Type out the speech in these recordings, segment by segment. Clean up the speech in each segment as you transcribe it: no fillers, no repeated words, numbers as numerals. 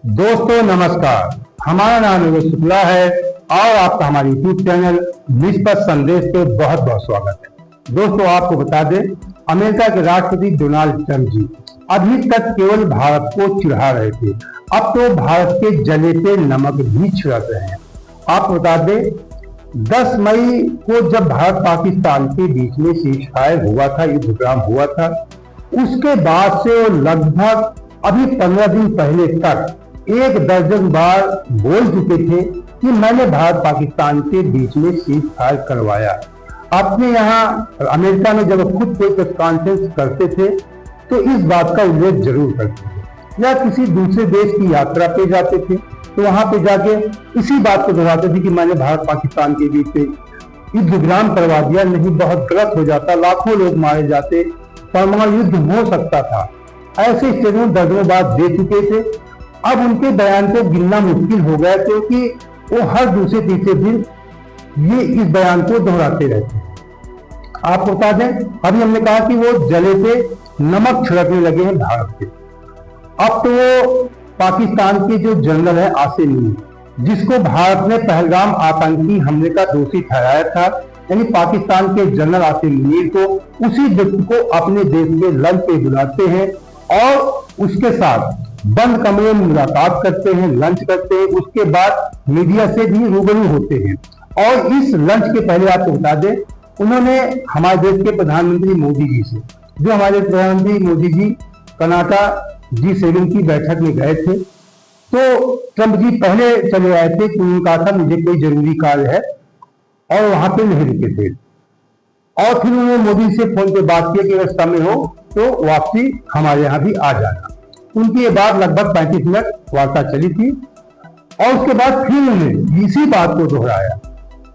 दोस्तों नमस्कार, हमारा नाम योगेश शुक्ला है और आपका हमारे यूट्यूब चैनल निष्पक्ष संदेश पे बहुत बहुत स्वागत है। दोस्तों आपको बता दें, अमेरिका के राष्ट्रपति डोनाल्ड ट्रंप जी अभी तक केवल भारत को चिढ़ा रहे थे, अब तो भारत के जले पे नमक भी छिड़क रहे हैं। आपको बता दें, 10 मई को जब भारत पाकिस्तान के बीच में सीज़फायर हुआ था, युद्ध विराम हुआ था, उसके बाद से लगभग अभी 15 दिन पहले तक 1 दर्जन बार बोल चुके थे कि मैंने भारत पाकिस्तान के बीच में सीज़फायर करवाया। अपने यहाँ अमेरिका में जब खुद कोई प्रेस कॉन्फ्रेंस करते थे तो इस बात का उल्लेख जरूर करते थे, या किसी दूसरे देश की यात्रा पे जाते थे तो वहां पे जाके इसी बात को दोहराते थे कि मैंने भारत पाकिस्तान के बीच में युद्ध विराम करवा दिया, नहीं बहुत गलत हो जाता, लाखों लोग मारे जाते, परमाणु युद्ध हो सकता था। ऐसे स्टेटमेंट दर्जनों बार दे चुके थे। अब उनके बयान को गिनना मुश्किल हो गया क्योंकि वो हर दूसरे तीसरे दिन ये इस बयान को दोहराते रहते हैं। आपको बता दें, अभी हमने कहा कि वो जले पे नमक छिड़कने लगे हैं भारत पे। अब तो वो पाकिस्तान के जो जनरल है आसिम मुनीर, जिसको भारत ने पहलगाम आतंकी हमले का दोषी ठहराया था, यानी पाकिस्तान के जनरल आसिम मुनीर को, उसी व्यक्ति को अपने देश के लंच पे बुलाते हैं और उसके साथ बंद कमरे में मुलाकात करते हैं, लंच करते हैं, उसके बाद मीडिया से भी रूबरू होते हैं। और इस लंच के पहले आपको बता दें, उन्होंने हमारे देश के प्रधानमंत्री मोदी जी से, जो हमारे प्रधानमंत्री मोदी जी कनाडा G7 की बैठक में गए थे, तो ट्रंप जी पहले चले आए थे कि उन्होंने कहा था मुझे कोई जरूरी कार्य है और वहां पे नहीं रुके थे। और फिर उन्होंने मोदी से फोन पे बात किया कि अगर समय हो तो वापसी हमारे यहाँ भी आ जाना। उनकी ये बात लगभग 35 मिनट वार्ता चली थी और उसके बाद फिर उन्होंने इसी बात को दोहराया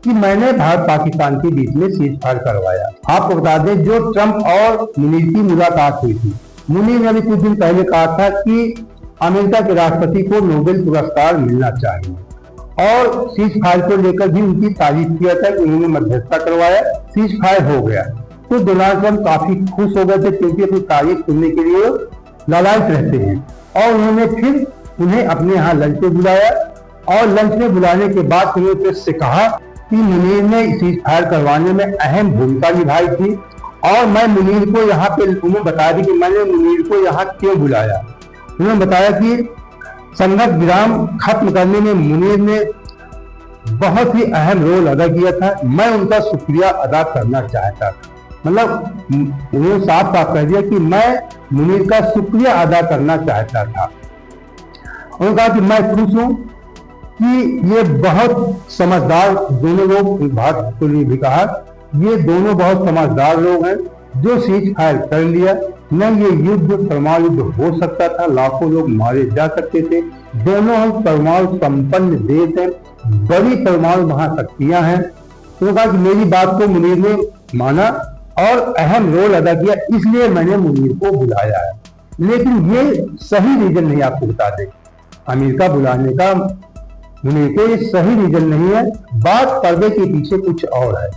कि मैंने भारत पाकिस्तान के बीच में सीज़फायर करवाया। आपको बता दें, जो ट्रंप और मुनीर की मुलाकात हुई थी, मुनीर ने भी कुछ दिन पहले कहा था कि अमेरिका के राष्ट्रपति को नोबेल पुरस्कार मिलना चाहिए और सीज़फायर को लेकर भी उनकी तारीफ किया था कि उन्होंने मध्यस्थता करवाया, सीज़फायर हो गया। तो डोनाल्ड ट्रंप काफी खुश हो गए थे क्योंकि अपनी तारीफ सुनने के लिए लालायित रहते हैं। और उन्होंने फिर उन्हें अपने यहाँ लंच पे बुलाया और लंच में बुलाने के बाद उन्होंने प्रेस से कहा कि मुनीर ने सीज़फायर करवाने में अहम भूमिका निभाई थी और मैं मुनीर को यहाँ पे, उन्हें बताया थी कि मैंने मुनीर को यहाँ क्यों बुलाया। उन्होंने बताया कि संघर्ष विराम खत्म करने में मुनीर ने बहुत ही अहम रोल अदा किया था, मैं उनका शुक्रिया अदा करना चाहता था। मतलब उन्होंने साफ साफ कह दिया कि मैं मुनीर का शुक्रिया अदा करना चाहता था। उन्होंने कहा कि मैं खुश हूं कि ये बहुत समझदार दोनों लोग, भारत को भी कहा ये दोनों बहुत समझदार लोग हैं जो सीज़फायर कर लिया। न ये युद्ध परमाणु युद्ध हो सकता था, लाखों लोग मारे जा सकते थे। दोनों हम परमाणु संपन्न देश हैं, बड़ी परमाणु महाशक्तियां हैं। उन्होंने कहा कि मेरी बात को मुनीर ने माना और अहम रोल अदा किया, इसलिए मैंने मुनीर को बुलाया है। लेकिन ये सही रीजन नहीं, आपको बता दें, अमेरिका बुलाने का मुनीर को ये सही रीजन नहीं है, बात पर्दे के पीछे कुछ और है।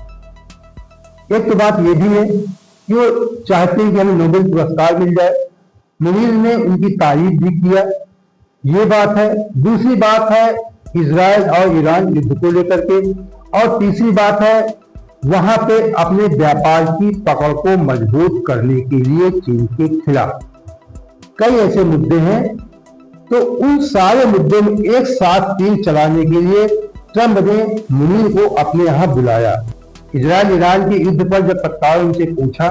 एक तो बात ये भी है कि वो चाहते हैं कि हमें नोबेल पुरस्कार मिल जाए, मुनीर ने उनकी तारीफ भी किया, ये बात है। दूसरी बात है इजराइल और ईरान युद्ध को लेकर के, और तीसरी बात है वहां पे अपने व्यापार की पकड़ को मजबूत करने के लिए चीन के खिलाफ कई ऐसे मुद्दे हैं। तो उन सारे मुद्दों में एक साथ तीर चलाने के लिए ट्रंप ने मुनीर को अपने यहां बुलाया। इजराइल ईरान के युद्ध पर जब पत्रकारों ने उनसे पूछा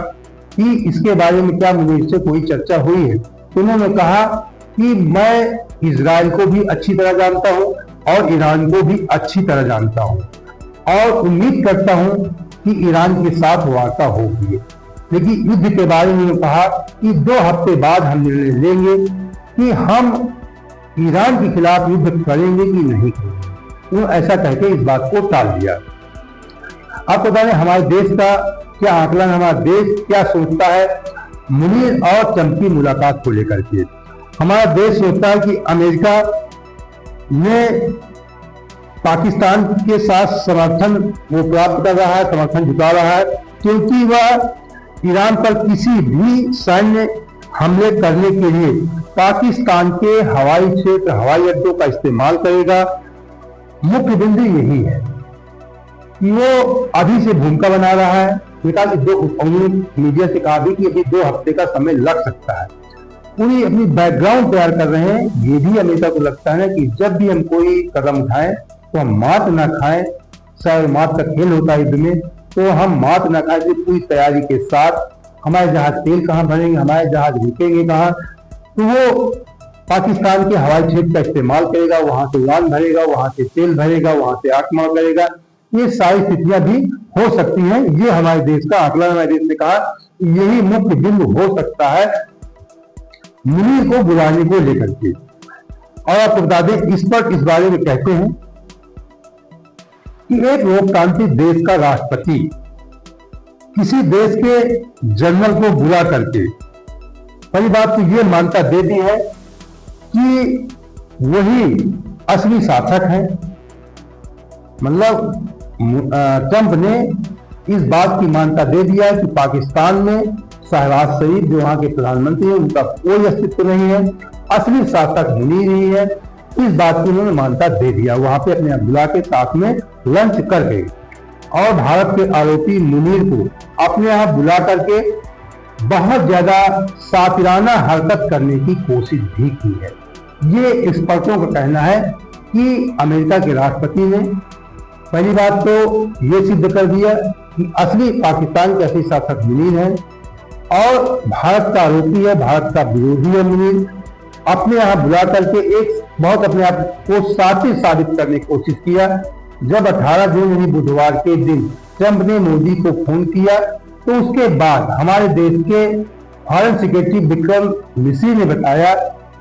कि इसके बारे में क्या मुनीर से कोई चर्चा हुई है, तो उन्होंने कहा कि मैं इजराइल को भी अच्छी तरह जानता हूं और ईरान को भी अच्छी तरह जानता हूं और उम्मीद करता हूं कि ईरान के साथ वार्ता होगी। लेकिन युद्ध के बारे में उन्होंने कहा कि 2 हफ्ते बाद हम निर्णय लेंगे कि हम ईरान के खिलाफ युद्ध करेंगे कि नहीं करेंगे। उन्होंने ऐसा कहकर इस बात को टाल दिया। आपको बता दें, हमारे देश का क्या आकलन, हमारा देश क्या सोचता है मुनीर और ट्रंप की मुलाकात को लेकर के। हमारा देश सोचता है कि अमेरिका ने पाकिस्तान के साथ समर्थन वो प्राप्त कर रहा है, समर्थन जुटा रहा है, क्योंकि वह ईरान पर किसी भी सैन्य हमले करने के लिए पाकिस्तान के हवाई क्षेत्र, हवाई अड्डों का इस्तेमाल करेगा। मुख्य बिंदु यही है कि वो अभी से भूमिका बना रहा है। मीडिया से कहा भी कि अभी 2 हफ्ते का समय लग सकता है। पूरी अपनी बैकग्राउंड तैयार कर रहे हैं। ये भी अमेरिका को लगता है कि जब भी हम कोई कदम उठाएं तो हम मात ना खाएं। शायद मात का खेल होता है युद्ध में, तो हम मात ना खाएं। पूरी तैयारी के साथ हमारे जहाज तेल कहाँ भरेंगे, हमारे जहाज रुकेंगे कहाँ, तो वो पाकिस्तान के हवाई क्षेत्र का इस्तेमाल करेगा। वहां से उड़ान भरेगा, वहां से तेल भरेगा, वहां से आक्रमण करेगा। ये सारी स्थितियां भी हो सकती हैं। ये हमारे देश का आकलन, हमारे देश ने कहा यही मुख्य बिंदु हो सकता है मुनीर को बुलाने को लेकर के। और आपको बता दें, इस बारे में कहते हैं कि एक लोकतांत्रिक देश का राष्ट्रपति किसी देश के जनरल को बुला करके पहली बात तो यह मान्यता दे दी है कि वही असली शासक है। मतलब ट्रंप ने इस बात की मान्यता दे दिया है कि पाकिस्तान में शहबाज शरीफ जो वहां के प्रधानमंत्री हैं उनका कोई अस्तित्व नहीं है, असली शासक मुनीर ही है। इस बात की उन्होंने मान्यता दे दिया वहां पे अपने अब्दुल्ला के साथ में लंच करके। और भारत के आरोपी मुनीर को अपने यहाँ बुला करके बहुत ज्यादा सातिराना हरकत करने की कोशिश भी की है। ये एक्सपर्टों का कहना है कि अमेरिका के राष्ट्रपति ने पहली बात तो ये सिद्ध कर दिया कि असली पाकिस्तान के असली शासक मुनीर है और भारत का आरोपी है, भारत का विरोधी है मुनीर। अपने यहाँ बुला करके एक बहुत अपने आप को साथी साबित करने की कोशिश किया। जब 18 जून यानी बुधवार के दिन ट्रंप ने मोदी को फोन किया तो उसके बाद हमारे देश के फॉरेन सेक्रेटरी विक्रम मिश्री ने बताया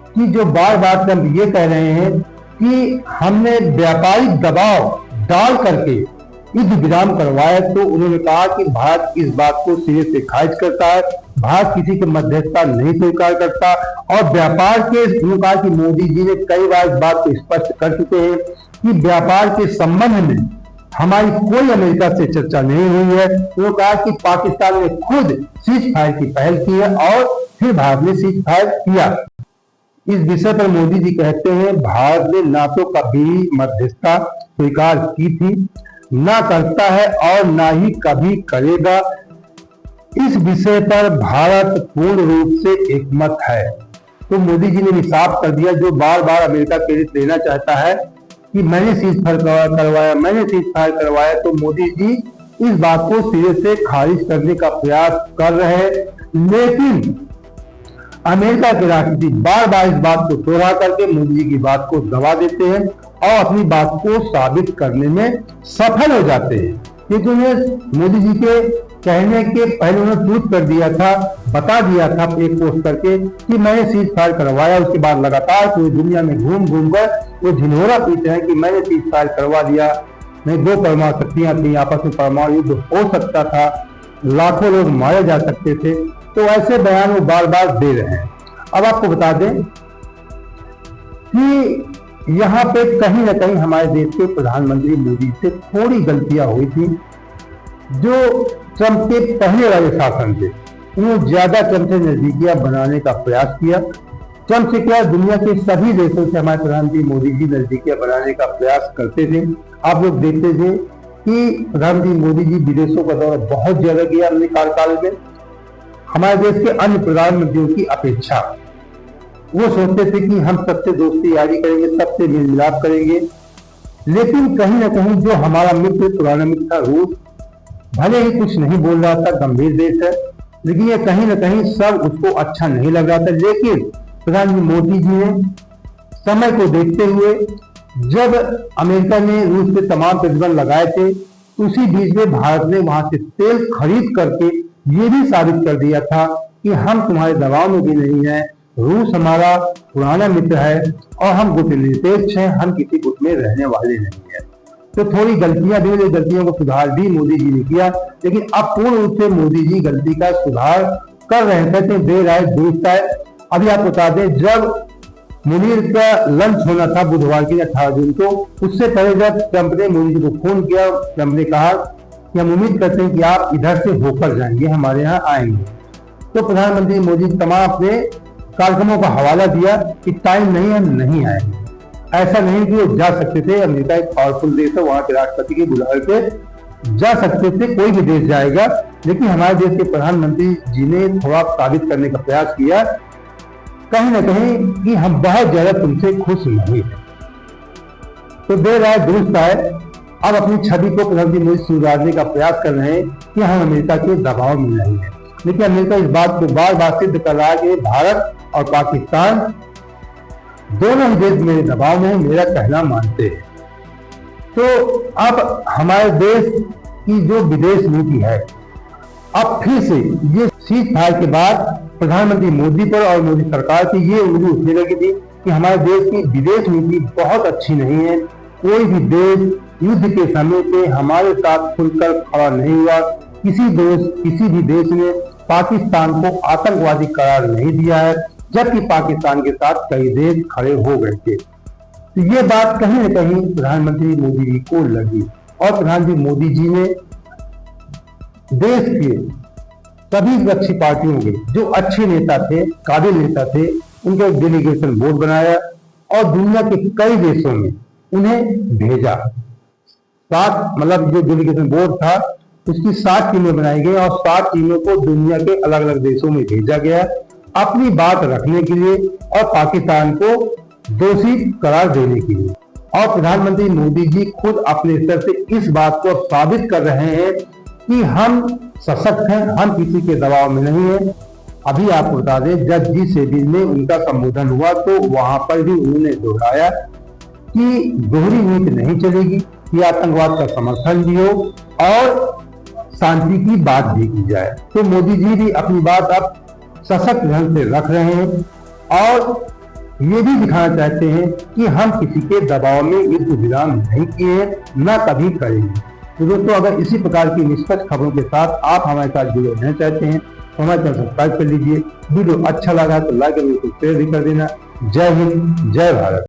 कि जो बार बार ट्रंप ये कह रहे हैं कि हमने व्यापारिक दबाव डाल करके युद्ध विराम करवाया, तो उन्होंने कहा कि भारत इस बात को सिरे से खारिज करता है। भारत किसी की मध्यस्थता नहीं स्वीकार करता। और व्यापार के उन्होंने कहा कि मोदी जी ने कई बार इस बात को स्पष्ट कर चुके हैं कि व्यापार के संबंध में हमारी कोई अमेरिका से चर्चा नहीं हुई है। उन्होंने कहा कि पाकिस्तान ने खुद सीज फायर की पहल की है और फिर भारत ने सीज फायर किया। इस विषय पर मोदी जी कहते हैं भारत ने ना तो कभी मध्यस्थता स्वीकार की थी, ना करता है और ना ही कभी करेगा। इस विषय पर भारत पूर्ण रूप से एकमत है। तो मोदी जी ने भी साफ कर दिया, जो बार बार अमेरिका क्रेडिट लेना चाहता है कि मैंने सीज फायर करवाया, मैंने सीज फायर करवाया, तो मोदी जी इस बात को सिरे से खारिज करने का प्रयास कर रहे हैं। लेकिन अमेरिका के राष्ट्रपति बार बार इस बात को दोहरा करके मोदी जी की बात को दबा देते हैं और अपनी बात को साबित करने में सफल हो जाते हैं। क्योंकि उन्हें मोदी जी के कहने के पहले उन्होंने ट्वीट कर दिया था, बता दिया था एक पोस्ट करके कि मैंने सीज फायर करवाया। उसके बाद लगातार पूरी दुनिया में घूम घूम कर वो झिनोरा पीते हैं कि मैंने सीज फायर करवा दिया। नहीं, 2 परमाणु शक्तियां थी, आपस में परमाणु युद्ध हो सकता था, लाखों लोग मारे जा सकते थे। तो ऐसे बयान वो बार बार दे रहे हैं। अब आपको बता दें कि यहाँ पे कहीं ना कहीं हमारे देश के प्रधानमंत्री मोदी से थोड़ी गलतियां हुई थी। जो ट्रंप के पहले वाले शासन थे उन्होंने ज्यादा ट्रंप से नजदीकियां बनाने का प्रयास किया। ट्रंप से क्या, दुनिया के सभी देशों से हमारे प्रधानमंत्री मोदी जी नजदीकियां बनाने का प्रयास करते थे। आप लोग देखते थे कि प्रधानमंत्री मोदी जी विदेशों का दौरा बहुत ज्यादा किया अपने कार्यकाल में। हमारे देश के अन्य प्रधानमंत्रियों की अपेक्षा वो सोचते थे कि हम सबसे दोस्ती यारी करेंगे, सबसे मेल मिलाप करेंगे। लेकिन कहीं ना कहीं जो हमारा मित्र, पुराना मित्र था रूस, भले ही कुछ नहीं बोल रहा था, गंभीर देश है, लेकिन ये कहीं ना कहीं सब उसको अच्छा नहीं लग रहा था। लेकिन प्रधानमंत्री मोदी जी ने समय को देखते हुए, जब अमेरिका ने रूस पे तमाम प्रतिबंध लगाए थे, उसी बीच में भारत ने वहां से तेल खरीद करके ये भी साबित कर दिया था कि हम तुम्हारे दबाव में भी नहीं है, रूस हमारा पुराना मित्र है और हम गुटनिरपेक्ष हैं, हम किसी गुट में रहने वाले नहीं है। तो थोड़ी गलतियां भी, गलतियों को सुधार भी मोदी जी ने किया, लेकिन अब पूर्ण रूप से मोदी जी गलती का सुधार कर रहे हैं। कहते हैं देर आए दुरुस्त आए। अभी आप बता दें, जब मुनीर का लंच होना था बुधवार की 18 जून को, उससे पहले जब ट्रंप ने मोदी जी को फोन किया, ट्रंप ने कहा कि हम उम्मीद करते हैं कि आप इधर से होकर जाएंगे, हमारे यहाँ आएंगे। तो प्रधानमंत्री मोदी तमाम अपने कार्यक्रमों का हवाला दिया कि टाइम नहीं है, नहीं आएंगे। ऐसा नहीं कि वो जा सकते थे, अमेरिका एक पावरफुल देश है, वहां के राष्ट्रपति के बुलावे पे जा सकते थे, कोई भी देश जाएगा। लेकिन हमारे देश के प्रधानमंत्री जी ने थोड़ा साबित करने का प्रयास किया कहीं ना कहीं कि हम बहुत ज्यादा तुमसे खुश नहीं है। तो देर आए दुरुस्त आए, अब अपनी छवि को प्रधानमंत्री मोदी सुधारने का प्रयास कर रहे हैं कि हम अमेरिका के दबाव में नहीं है। लेकिन अमेरिका इस बात को बार बार सिद्ध कर रहा है कि भारत और पाकिस्तान दोनों ही देश मेरे दबाव में मेरा कहना मानते हैं। तो अब हमारे देश की जो विदेश नीति है, अब फिर से ये सीज फायर के बाद प्रधानमंत्री मोदी पर और मोदी सरकार की ये उंगली उठने लगी थी कि हमारे देश की विदेश नीति बहुत अच्छी नहीं है। कोई भी देश युद्ध के समय पे हमारे साथ खुलकर खड़ा नहीं हुआ। किसी भी देश ने पाकिस्तान को आतंकवादी करार नहीं दिया है, जबकि पाकिस्तान के साथ कई देश खड़े हो गए थे। तो ये बात कहीं न कहीं प्रधानमंत्री मोदी जी को लगी और प्रधानमंत्री मोदी जी ने देश के सभी विपक्षी पार्टियों के जो अच्छे नेता थे, काबिल नेता थे, उनका एक डेलीगेशन बोर्ड बनाया और दुनिया के कई देशों में उन्हें भेजा। जो डेलीगेशन बोर्ड था उसकी 7 टीमें बनाई गई और 7 टीमों को दुनिया के अलग अलग देशों में भेजा गया अपनी बात रखने के लिए और पाकिस्तान को दोषी करार देने के लिए। और प्रधानमंत्री मोदी जी खुद अपने स्तर से इस बात को साबित कर रहे हैं कि हम सशक्त हैं, हम किसी के दबाव में नहीं है। अभी आपको बता दें, जब G7 में उनका संबोधन हुआ तो वहां पर भी उन्होंने दोहराया कि दोहरी नीति नहीं चलेगी, कि आतंकवाद का समर्थन भी हो और शांति की बात भी की जाए। तो मोदी जी भी अपनी बात अब सशक्त ढंग से रख रहे हैं और ये भी दिखाना चाहते हैं कि हम किसी के दबाव में युद्ध विराम नहीं किए, न कभी करेंगे। तो दोस्तों, अगर इसी प्रकार की निष्पक्ष खबरों के साथ आप हमारे साथ जुड़े रहना चाहते हैं तो हमारे चैनल सब्सक्राइब कर लीजिए। वीडियो अच्छा लगा तो लाइक और शेयर भी कर देना। जय हिंद, जय भारत।